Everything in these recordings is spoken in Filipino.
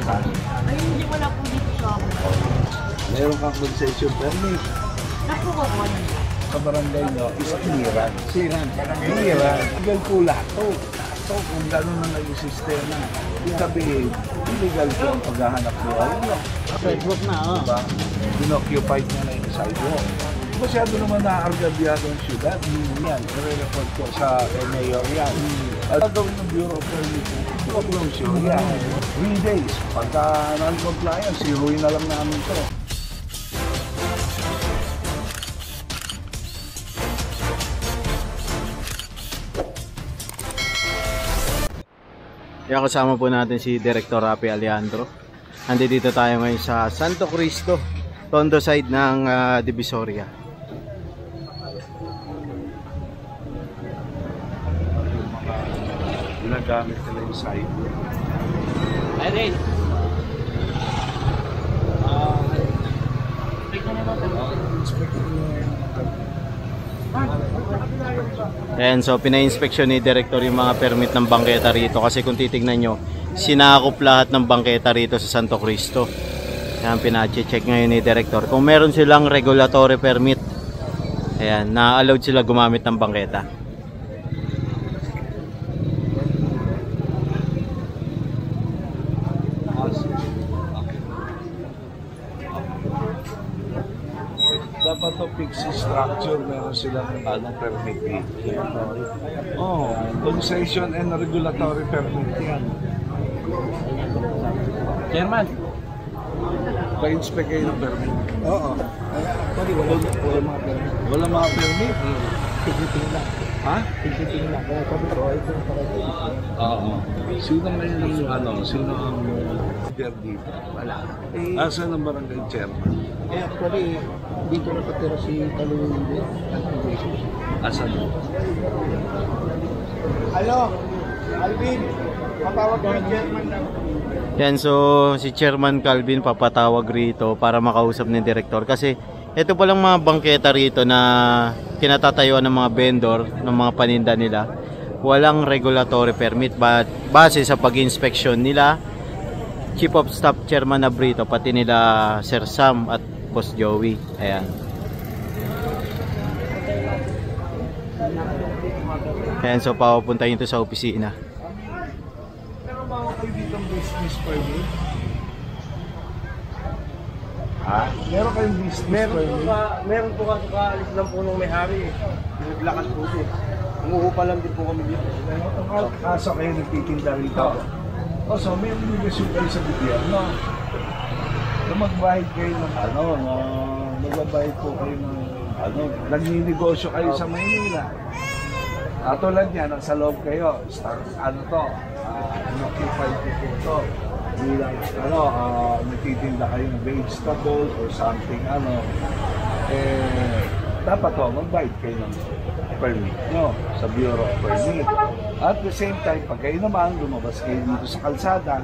Ha? Ay, hindi mo na po dito sa akin. Meron kang concession permit. Nakuha ko na. Sa barangay nyo is clearance. Clearance. Illegal po lahat to. So, kung gano'n na naging sistema, sabihin, illegal po ang paghahanap buhay nyo. Sidewalk na, oh. Diba? Inoccupied na na yung sidewalk. Masyado naman naaargabyado ang syudad. Yan, i-report ko sa mayor yan. At gawin ng Bureau of Permit, closure yan. 3 days. Pagka non-compliance, siruin na lang namin to. Kaya kasama po natin si Director Rafi Alejandro. Nandito tayo ngayon sa Santo Cristo, Tondo side ng Divisoria. Ginagamit nila yung sidewalk. Ayun. Ayan, so pina-inspection ni Director yung mga permit ng bangketa rito kasi kung titignan nyo, sinakop lahat ng bangketa rito sa Santo Cristo. Ayan, pina-check ngayon ni Director kung meron silang regulatory permit. Ayan, na-allowed sila gumamit ng bangketa. Dapat to fixed structure, meron silang permit dito. Oh, concession and regulatory permit yan. Chairman, Pa-inspect kayo ng permit. oo. Wala mga permit. Tigniting lang. Ha? Tigniting lang. Kaya sabi ko, ito yung parang Oo. Sino ngayon ang sino ang leader dito? wala. Asan ang barangay chairman? Actually, dito nakatira si Kaluwin. Asan? Hello, Alvin. Patawag ko yung chairman na. Yan, so si Chairman Calvin papatawag rito para makausap ni Director kasi ito palang mga bangketa rito na kinatatayuan ng mga vendor ng mga paninda nila, walang regulatory permit but base sa pag-inspection nila Chief of Staff Chairman Abrito pati nila Sir Sam at Boss Joey. Ayan. Ayan, so papapuntahin ito sa opisina. Meron ba kayo dito business permit? Ha? Meron kayong business permit? Meron po kasi kaalis lang po nung may-ari. Naglakas po siya. Umuupa lang din po kami dito. Kaso kayo nagtitinda rito. O so, may obligasyon kayo sa gobyerno. Na magbayad kayo ng magbabayad po kayo ng nagninegosyo kayo sa Maynila. Tulad niya, nasa loob kayo, occupied po ito. Bilang, nagtitinda kayo ng vegetable or something, dapat magbayad kayo ng permit nyo sa Bureau of Permit. At the same time, pag kayo naman, lumabas kayo dito sa kalsada,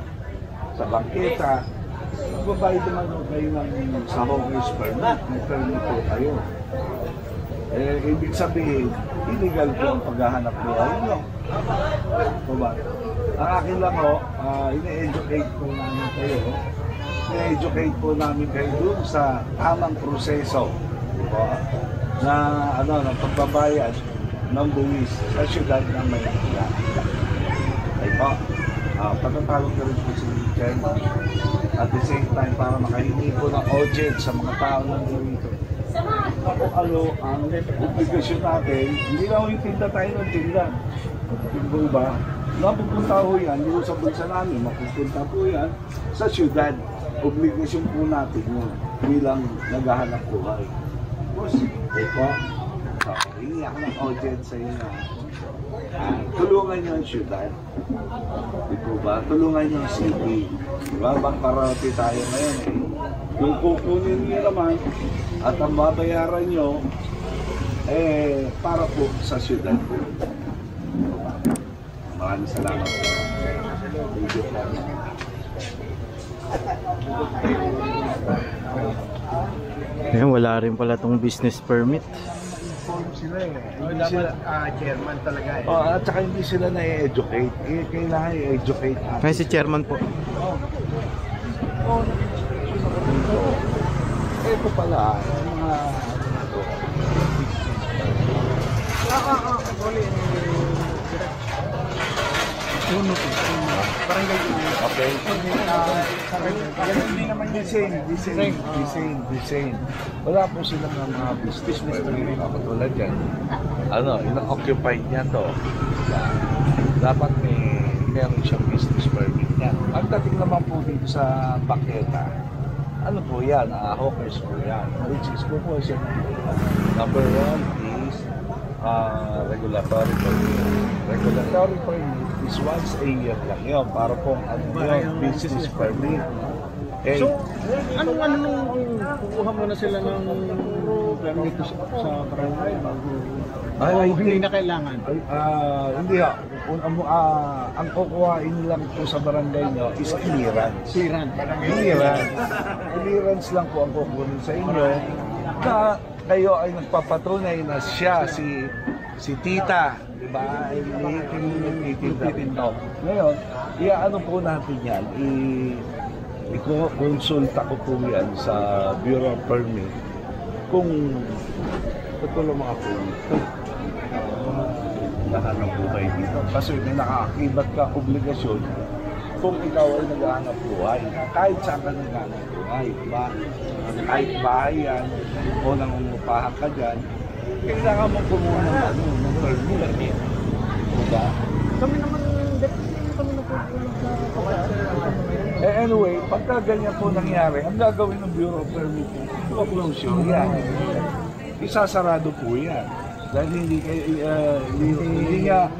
sa bangketa, magbabayad naman kayo ng sa homeowner's permit. May permit po kayo. Ibig sabihin, illegal po ang paghahanap buhay nyo. Diba? Ang akin lang ine-educate po namin kayo. Ine-educate po namin kayo dun sa tamang proseso. Diba? ng pagbabayad ng buwis sa siyudad ng Maynila. Ay po, patatawag ka rin po si Chairman at the same time para makahingi po ng audience sa mga tao ng dito. Ano ang obligasyon natin, hindi na yung tinda tayo ng tinda. Kung ba, napupunta ho yan, yung sa bansa namin, mapupunta po yan sa siyudad. Obligasyon po natin yun bilang naghahanap buhay. Tapos, ito, hingi ako ng audience sa inyo. Tulungan nyo ang siyudad. Ito ba? Tulungan nyo ang city. Diba? Bangkarate tayo ngayon eh. Yung kukunin nyo naman at ang babayaran nyo para po sa siyudad. Maraming salamat po. Thank you. Ayan, wala rin pala tong business permit. Inform sila eh. Hindi Dapat sila, chairman talaga eh. at saka hindi sila na-educate. Kailangan i-educate natin. Ngayon si Chairman po. Oo, dito. Ito pala, yung mga ano na to. Okay. Hindi naman yung same. Wala po silang mga business permit na katulad yan. Ano, ina-occupy niya to. Dapat meron siyang business permit niya. Ang dating naman po dito sa Bangketa, ano po yan? Hawkers po yan. Which is po siya. Number one is regulatory permit. Regulatory permit is once a year lang yun. Para pong business permit. Okay. So, anong kukuha mo na sila ng permit sa barangay bago? Hindi na kailangan? Hindi ha. Ang kukuhain lang po sa barangay nyo is clearance. Clearance lang po ang kukunin sa inyo na kayo ay nagpapatunay na siya, si tita, di ba? Ay nagtitinda. Ngayon, iaano po natin yan, i-consulta ko po yan sa Bureau of Permit kung tutulong mga po naghahanap buhay dito. Kasi may nakaakibat ka obligasyon kung ikaw ay naghahanap buhay. Kahit saan ka naghahanap buhay, diba? Kahit bahay yan o nangungupahan ka dyan, kailangan mo kumuha ng permit. Diba? Kami naman na po anyway, pagka ganyan po nangyari, ang gagawin ng Bureau of Permit, closure yan. Isasarado po yan. Dahil hindi nga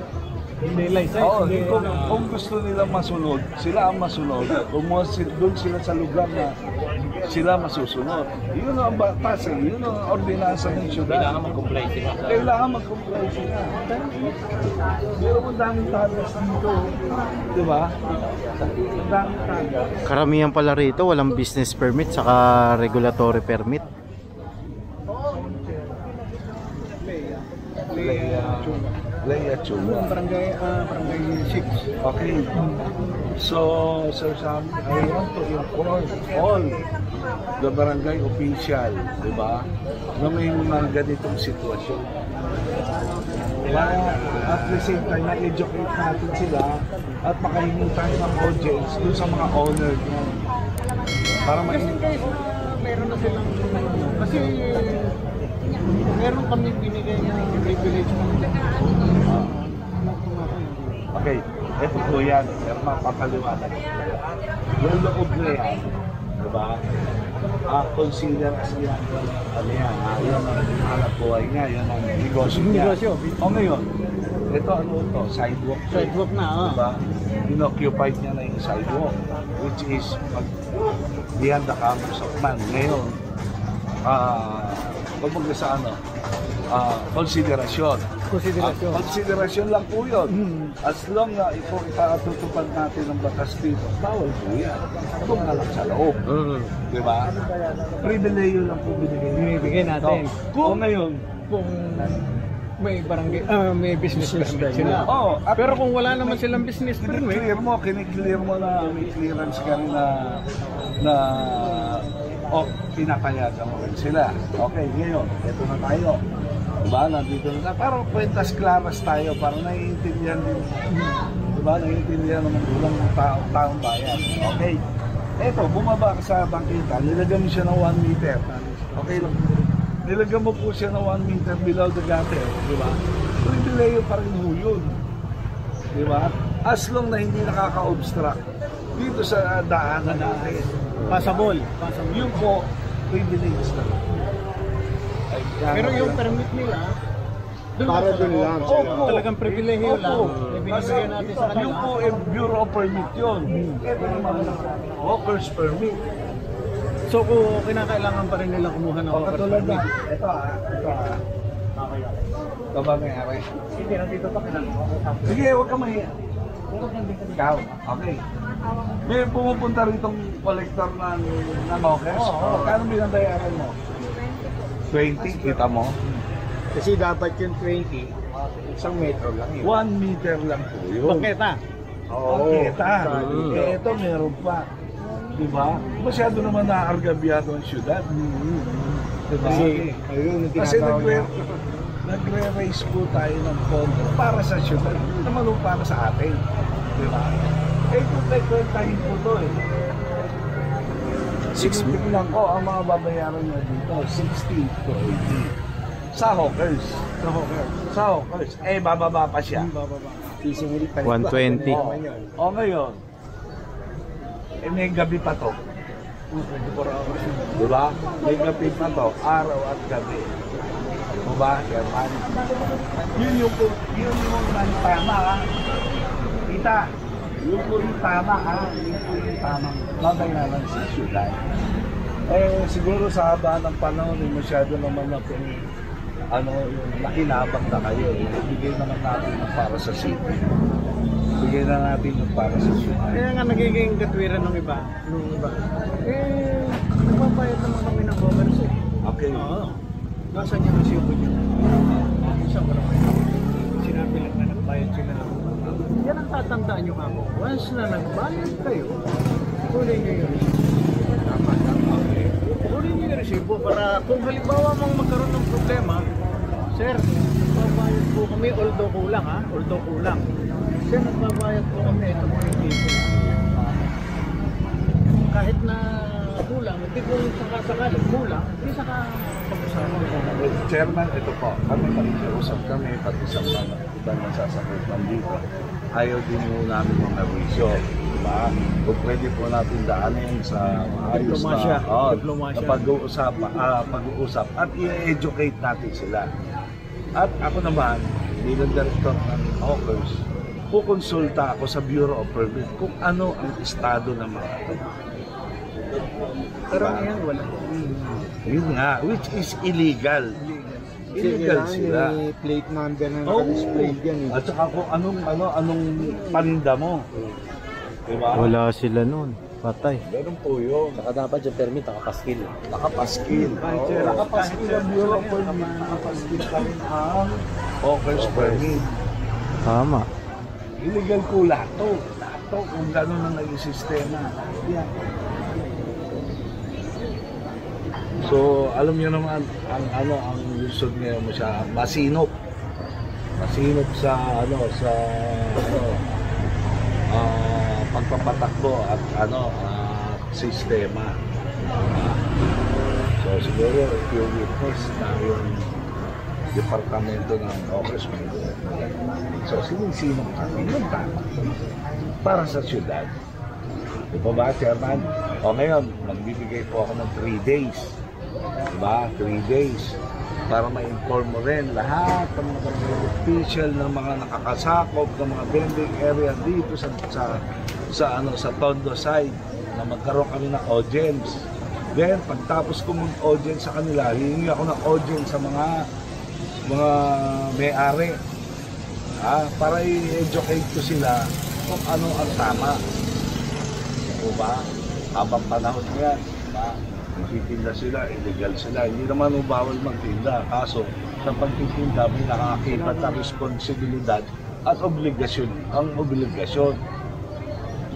license. Kung gusto nilang masunod, sila ang masunod. Kung doon sila sa lugar na sila masusunod. Yun ang batas, yun ang ordinansa ng syudad. Kailangan mag-comply sila. Pero ang daming tagas dito. Diba? Ang daming tagas. Karamihan pala rito, walang business permit saka regulatory permit. Leia Chunga. Barangay 6. Okay. So, Sir Sam, I want to inform all the barangay official, di ba, na may mga ganitong sitwasyon. Kaya at the same time, na-educate natin sila at makahingi tayo ng audience dun sa mga owner niya. Para Meron na silang kasi meron kami binigay na privilege ng okay, ito po yan, pero mapapaliwanag. Yung loob na yan, diba? Consider as yan, ano yan, yan ang hanap buhay niya, yan ang negosyo niya. O ngayon, ito ano ito, sidewalk. Sidewalk na, diba? Inoccupied niya na yung sidewalk, which is behind the commerce of man. Ngayon, pag sa ano, konsiderasyon. Konsiderasyon lang po yun. As long na ipatutupad natin ang batas dito, bawal po yan. Kung na lang sa loob. Di ba? Pribileyo lang po binibigay natin. Kung ngayon, kung may barangay, may business permit sila. Pero kung wala naman silang business permit, kiniklear mo na may clearance ka rin na pinapayagan mo rin sila. Okay, ngayon, ito na tayo. Diba, nandito na tayo. Pero kwentas klaras tayo para naiintindihan din. Diba, naiintindihan naman ulang ng taong bayan. Okay. Ito, bumaba ka sa bangkita, nilagyan mo siya ng 1 meter. Okay lang. Nilagyan mo po siya ng 1 meter below the gutter. Diba? Pribileyo pa rin ho yun. Diba? As long na hindi nakaka-obstruct dito sa daanan natin. Passable. Yung po, privilege na. Pero yung permit nila, para doon lang. Talagang pribilehiyo lang. Ibinibigyan natin sa kanila. Yung po, Bureau of Permit yun. Ito naman, Hawkers Permit. So kung kinakailangan pa rin nila kumuha ng Hawkers Permit. Permit. Ito ba may ari? Hindi, nandito pa kinakailangan. Sige, huwag ka mahiya. Ikaw, okay. May pumupunta ritong collector ng hawkers. Kano binabayaran mo? 20, kita mo? Kasi dapat yung 20, isang metro lang yun. 1 meter lang po yun. Bangketa. Bangketa. Ito meron pa. Diba? Masyado naman naaargabyado ang syudad. Diba? Kasi, ayun, yung Kasi tinatawag na. nagre-raise po tayo ng pondo para sa syudad, hindi naman po para sa atin. Diba? Eh kung kwentahin po to eh. 6 Tingnan ko ang mga babayaran nyo dito, 60 to 80. Sa hawkers. Sa hawkers. Eh, bababa pa siya. Bababa. Sisingil pa. 120. O ngayon, eh may gabi pa to. 24 hours. Diba? May gabi pa to, araw at gabi. Diba, Sherman? Yun yung tama, ha? Kita, yun po yung tama, ha? Yun po yung tamang babayaran sa syudad. Eh, siguro sa haba ng panahon, masyado naman na po, yung nakinabang na kayo. Bigay naman natin yung para sa city. Bigay na natin yung para sa syudad. Kaya nga nagiging katwiran ng iba. Eh, nagpapayad naman kami ng governors eh. Okay. Oo. Nasaan yung resibo nyo? Isang barangay. Sinabi lang na nagbayad sila ng yan ang tatandaan nyo ako. Once na nagbayad kayo, kunin nyo yung resibo. Tama. Kunin nyo yung resibo para kung halimbawa mong magkaroon ng problema, sir, nagbabayad po kami, although kulang ha, although kulang. Sir, nagbabayad po kami, ito po yung tipo. Kahit na kulang, hindi po yung sakasakali, kulang, hindi saka pag-usapan. Chairman, ito po, kami mag-usap kami, pati sa mga ibang nasasakupan dito. Ayaw din mo namin mga revisyo. Diba? Kung pwede po natin daanin sa maayos Diplomasya. na pag-uusap at i-educate natin sila. At ako naman, bilang director ng hawkers, kukonsulta ako sa Bureau of Permit kung ano ang estado ng mga ito. Pero ngayon, wala. Yun nga, which is illegal. Illegal sila. May plate number na Oo. naka-display dyan eh. At saka kung anong paninda mo. Diba? Wala sila noon. Patay. Ganun po yun. Saka dapat yung permit nakapaskil. Nakapaskil. Oo, nakapaskil ang Bureau of Permit. Nakapaskil ka rin ang hawkers permit. Tama. Illegal po lahat to. Lahat to kung gano'n ang naging sistema. Yeah. So, alam niyo naman ang lusod ngayon mo siya, masinop. Masinop sa pagpapatakbo at sistema. So, siguro if you witness na yung departamento ng Hawkers Permit. So, sinisinop kami yung tama para sa syudad. Di ba, Chairman? O ngayon, magbibigay po ako ng 3 days. Diba? 3 days para ma-inform mo rin lahat ng mga official ng mga nakakasakop ng mga vending area dito sa Tondo side na magkaroon kami ng audience. Then, pagtapos ko mag-audience sa kanila, hihingi ako ng audience sa mga may-ari para i-educate ko sila kung ano ang tama. Diba? Habang panahon yan, diba? Magtitinda sila, illegal sila. Hindi naman bawal magtinda. Kaso, sa pagtitinda, may nakakakibat na responsibilidad at obligasyon. Ang obligasyon.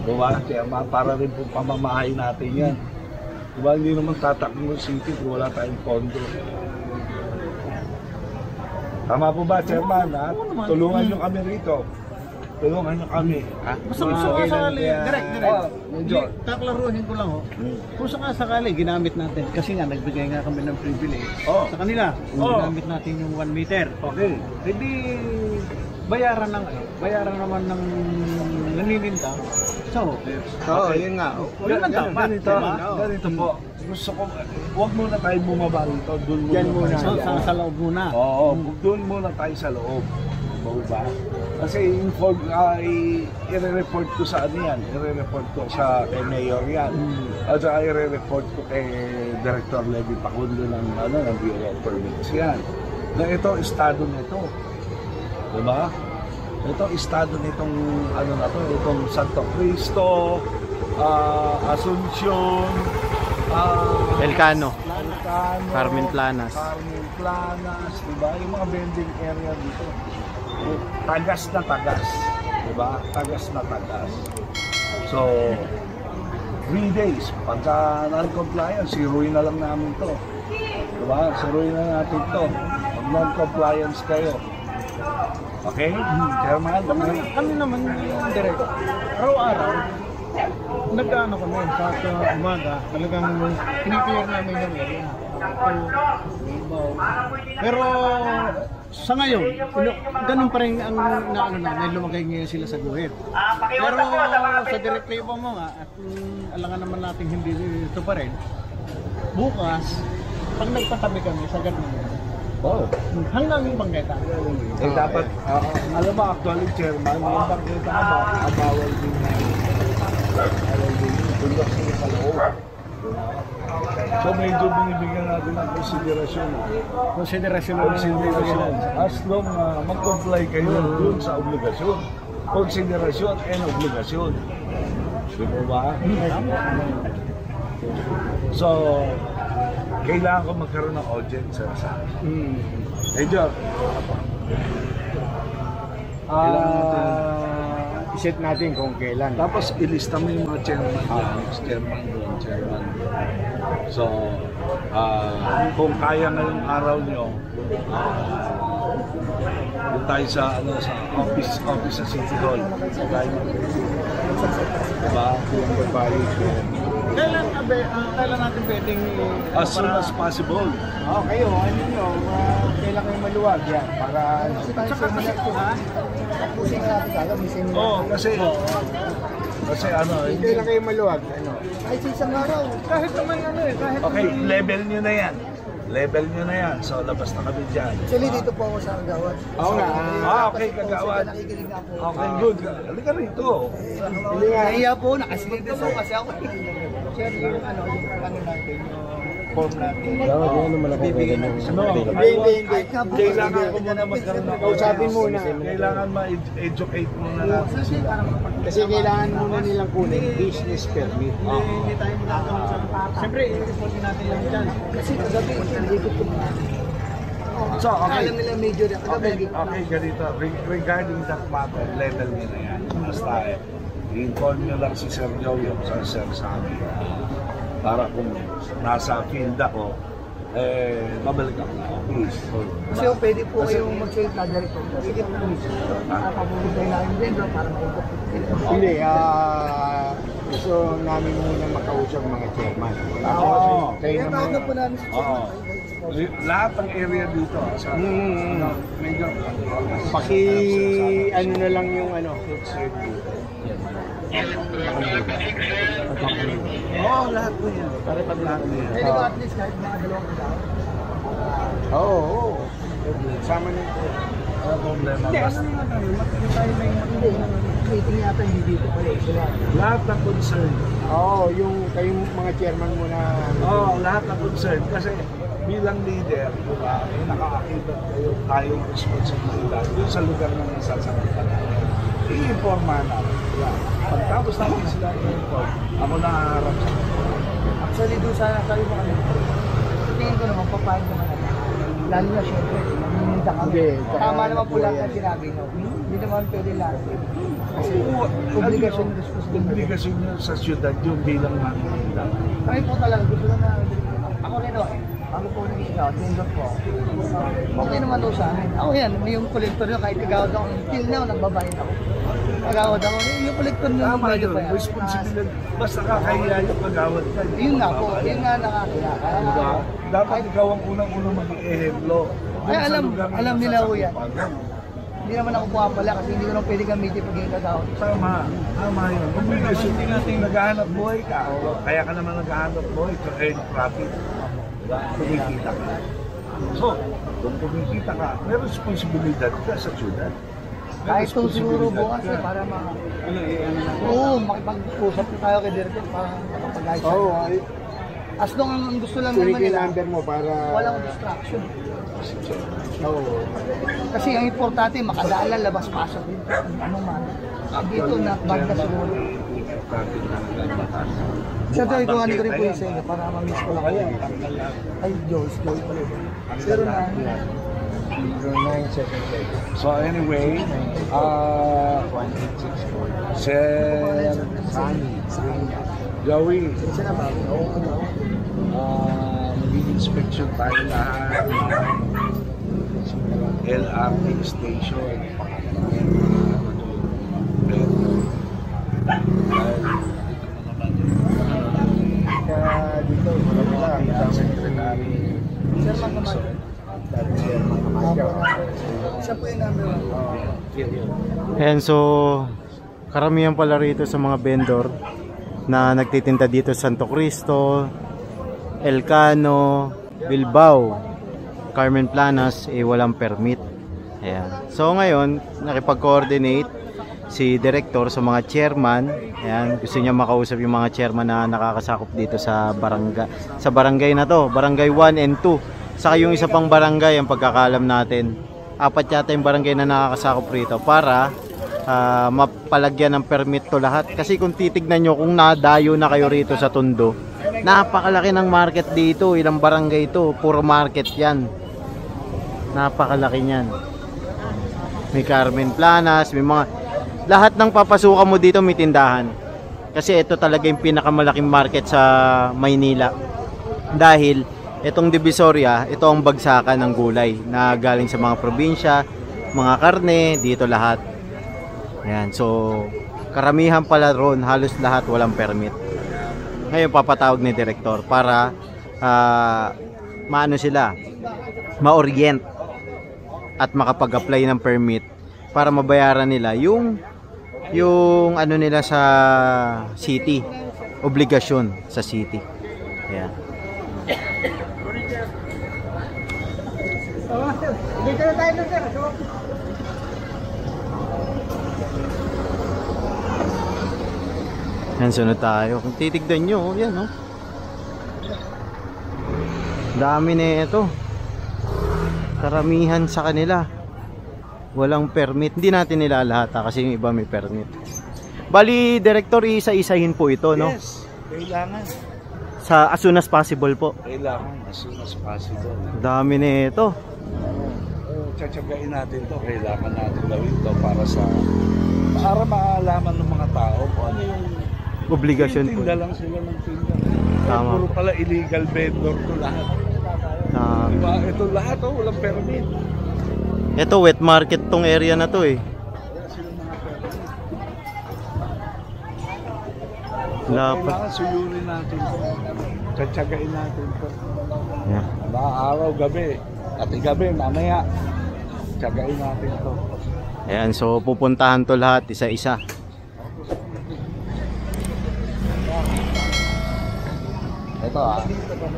Diba? Kaya para rin po pamamahay natin yan. Diba? Hindi naman tatakbo ng city kung wala tayong pondo. Tama po ba, Chairman? Ha? Tulungan nyo kami rito. Tulungan nyo kami. Ha? Basta kung sakasakali, direct. Medyo. Taklaruhin ko lang Kung sakasakali, ginamit natin. Kasi nga, nagbigay nga kami ng privilege sa kanila. Ginamit natin yung 1 meter. Okay. Hindi, bayaran naman ng nanininda sa hawkers. Oo, yun nga. Yun ang dapat. Ganito po. Gusto ko, huwag muna tayo bumaba rito. Doon muna. Yan muna. tayo Sa loob muna. Oo, doon muna tayo sa loob. Ba? Kasi i-report ko sa ano yan. I-report ko sa kay Mayor yan. At saka i-report ko kay Director Levy Pacundo ng Bureau of Permits yan. Na ito, estado nito. Diba? Ito, estado nitong itong Santo Cristo, Asuncion, Elcano. Carmen Planas. Diba? Yung mga vending area dito. Tagas na tagas. Diba? Tagas na tagas. So, 3 days. Pagka non-compliance, siruin na lang namin to. Diba? Siruin na natin to. Pag non-compliance kayo. Okay? Chairman? Kami naman yung direct. Araw-araw, nag-ano kami sa umaga, talagang kiniklear namin yung area. Pero sa ngayon, ganun pa rin ang lumagay ngayon sila sa guhit. Pero sa direct labor mo nga, at alangan naman natin hindi ito pa rin, bukas, pag nagpatabi kami sa ganun, hanggang yung bangketa. Eh dapat, alam mo actually chairman, yung bangketa ka ba, bawal din na tulak sila sa loob. So medyo binibigyan natin ng konsiderasyon. Konsiderasyon. As long mag-comply kayo dun sa obligasyon. Konsiderasyon and obligasyon. Di ba? So, kailangan ko magkaroon ng audience sa akin. Medyo. Iset natin kung kailan. Tapos ilista mo yung mga chairman dyan. Chairman doon, chairman doon. So, kung kaya ngayong araw nyo, doon tayo sa office sa City Hall. Diba? Kailan natin pwedeng As soon as possible. kayo, kailan kayo maluwag yan para Kasi kailan kayo maluwag Kahit sa isang araw. kahit naman kahit okay, level nyo na yan. Level nyo na yan. So, labas na kami dyan. Actually, dito po ako sa Agawad. Oo nga. Okay, kagawad. Nakikinig nga po. Okay, good. Halika rito. Nahiya po, nakasilid na po kasi ako. Sir, yung natin, yung form natin. Bibigyan natin sa Hindi. Kailangan ko muna magkaroon ng Kausapin muna. Kailangan ma-educate muna natin sila. Kasi kailangan muna nilang kunin business permit. Hindi tayo magkakaroon sa siyempre, i-respond natin lang dyan. Kasi kagabi, hindi ko po. So, okay. Alam nila medyo na kagabi. Okay, ganito. Regarding that matter, level nyo na yan. Basta i-inform nyo lang si Sir Joey sa Sir Sammy. Para kung nasa field ako, babalik ako na office. Kasi pwede po kayong mag-save na direct. Sige po, papupunta na yung vendor para maikot. Hindi, gusto namin muna makausap mga chairman. Oo. Kaya tawag na po namin si Oo. Lahat ng area dito. Sa, medyo. Ano na lang yung Oo, lahat po yan. Para pag lahat po yan. Pwede ba at least kahit mga dalawang tao? Oo. Sama na ito. Wala problema. Basta Meeting yata hindi dito pala. lahat ng concern. Oo, yung kayong mga chairman muna. Oo, lahat ng concern. Kasi bilang leader, diba, nakakakita tayong responsibilidad doon sa lugar ng nasasaktan. I-informa natin. Diba? Pagtapos natin sila i-inform, ako nakaharap sa kanila. Actually, doon sana sabi mo kami. Tingin ko naman, papayag naman natin. Lalo na syempre, namiminta kami. Tama naman po lahat ang sinabi nyo. Hindi naman pwede lahat. Kasi obligasyon, responsibility. Obligasyon nyo sa syudad yung bilang makikita. Kami po talaga, gusto na ako rin ako po nang ikaw, tindot po. Okay naman daw sa akin. Ako yan, yung kolektor nyo, kahit kagawad ako, till now, nagbabayad ako. Kagawad ako, yung kolektor nyo, Tama medyo yun, pa yan. responsibilidad. Basta kakahiya yung pagawad ka. Yun nga po, yun nga nakakila. Diba? Dapat ikaw ang unang-unang mag-i-ehemplo. Ay, alam nila ho yan. Hindi naman ako pumapala kasi hindi ko naman pwede gamitin pag yung kagawad. Tama yun. Obligasyon din natin naghahanap buhay ka. Kaya ka naman naghahanap buhay to earn profit. Diba? Kumikita ka. So, kung kumikita ka, may responsibilidad ka sa syudad. Kahit ito siguro bukas para Oo, makipag-usap na tayo kay Director para makapag-ayos. Oo. As long ang gusto lang Kunin naman yung nila, number mo para... walang distraction. Oo. Kasi ang importante, makadaan lang, labas-pasok din. Anong man. Dito, bad na siguro. Siyempre, ikuhanin ko rin po yung sa inyo para ma-miss ko lang kayo. Ay, Joyce pala. 09. So anyway, Sir Joey, mag-inspection tayo lahat. LRT station. Kaya dito, wala lang, secretary. Sir, Magkamayo. Siya po yung number 1. Ayan, so karamihan pala rito sa mga vendor na nagtitinda dito sa Santo Cristo, Elcano, Bilbao, Carmen Planas, walang permit. Ayan. So ngayon, nakipag-coordinate si director sa mga chairman. Ayan, gusto niya makausap yung mga chairman na nakakasakop dito sa barangay na to, barangay 1 and 2. Saka yung isa pang barangay, ang pagkakalam natin, 4 yata yung barangay na nakakasakop rito para mapalagyan ng permit to lahat. Kasi kung titignan nyo, kung nadayo na kayo rito sa Tondo, napakalaki ng market dito. Ilang barangay to, puro market yan. Napakalaki niyan. May Carmen Planas, may mga, lahat ng papasukan mo dito may tindahan. Kasi ito talaga yung pinakamalaking market sa Maynila. Dahil itong Divisoria, ito ang bagsakan ng gulay na galing sa mga probinsya, mga karne, dito lahat. Ayan, so karamihan pala ron, halos lahat walang permit. Ngayon papatawag ni direktor para maano sila, ma-orient at makapag-apply ng permit para mabayaran nila yung ano nila sa city, obligasyon sa city. Ayan. Dito na tayo doon, sir. Yan, sunod tayo. Kung titignan nyo, yan oh. Dami na ito. Karamihan sa kanila walang permit. Hindi natin nila lahat kasi yung iba may permit. Bali, director, isa-isahin po ito, no? Yes, kailangan. Sa as soon as possible po. Kailangan as soon as possible. Dami na ito. Tsatsagain natin to, kailangan natin gawin to para maalaman ng mga tao kung ano yung Obligasyon po. tinda lang sila ng tinda. Tama. Puro pala illegal vendor to lahat. Diba? Ito lahat walang permit. Ito wet market tong area na to eh. Kailangan suyurin natin to. Tsatsagain natin to. Yeah. Araw, gabi. At gabi, mamaya. Tsagain natin to. Ayan, so pupuntahan to lahat isa-isa. Ito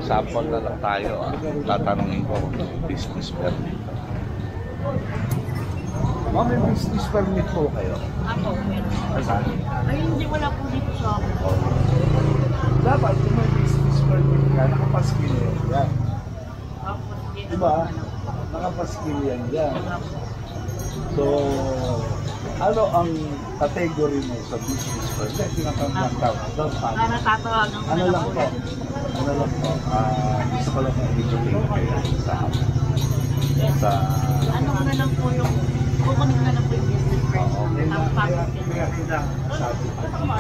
sample na lang tayo tatanungin ko business permit. Ma'am, may business permit po kayo? Ako, meron. Saan? Ay, hindi, wala po dito sa akin. Dapat kung may business permit ka, nakapaskil yan. Ako, sige. Diba? Nakapaskil yan yan. So, ano ang category mo sa business permit? Tinatawag tao. Natatawagan ko Ano na lang po? Ano lang po? Gusto ko lang educate kayo sa ano ko na lang po yung kukunin ko na lang po yung business first. Tapos pasok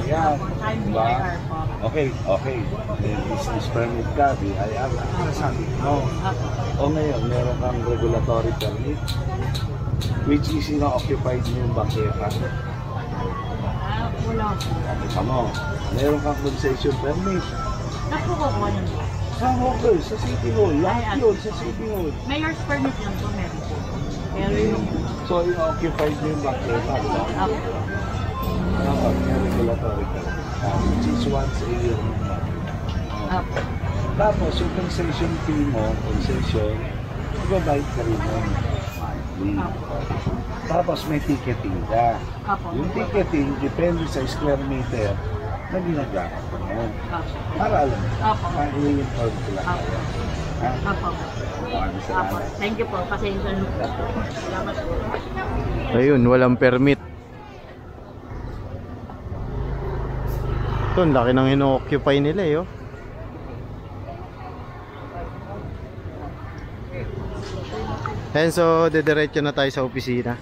Yan. Time Diba? BIR po. Okay. May business permit ka, BIR. Ano sabi? No. O ngayon, meron kang regulatory permit, which is ina-occupied mo yung bangketa. Wala po. Tama. Meron kang concession permit. Nakukuha niyo po. Sa Hawker, sa City Hall. Lahat yun, sa City Hall. Mayor's permit lang po meron po. Pero yung So, ina-occupied mo yung bangketa. Diba? Dapat may regulatory permit. Which is once a year. Tapos, yung concession fee mo, magbabayad ka rin mo. Tapos may ticketing ka. Yung ticketing, depende sa square meter na ginagamit mo. Para alam mo, i-inform ko lang. Ha? Maraming salamat. Thank you po. Pasensya na po. Salamat po. Ayun, walang permit. Ito, ang laki ng ino-occupy nila eh, oh. Ayan, so didiretso na tayo sa opisina.